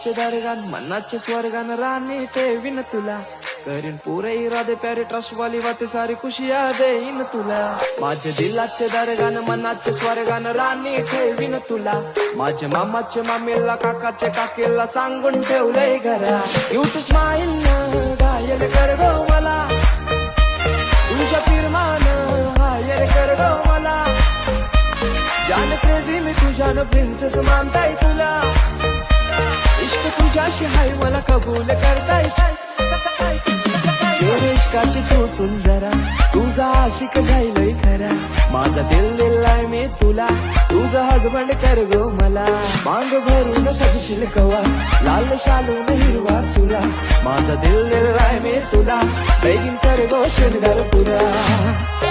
दिलाचे दरगान मनाचे स्वर्गान राणी ठेवीन तुला करीन पुरे इरादे प्यारे ट्रस्ट वाली बातें सारी खुशियां देईन तुला माझे दिलाचे दरगान मनाचे स्वर्गान राणी ठेवीन तुला माझे मामाचे मामीला काकाचे काकीला सांगून ठेवलंय घरा क्यूट स्माइल घायल कर गो मला तुझ्या फिरमान हायर कर गो मला जान क्रेझी मी तुझ्यानं प्रिन्सेस मानताय तुला इश्क तुझ्याशी हाय मला कबूल करताय इश्काची तू सुंदरा तुझा आशिक जाईलय खरा माझा दिल दिलाय मी तुला तुझा हजबंड कर गो मला मांग भरून सजशील कवा लाल शालून हिरवा चुला माझा दिल दिलाय मी तुला बेगीन कर गो शृंगार पुरा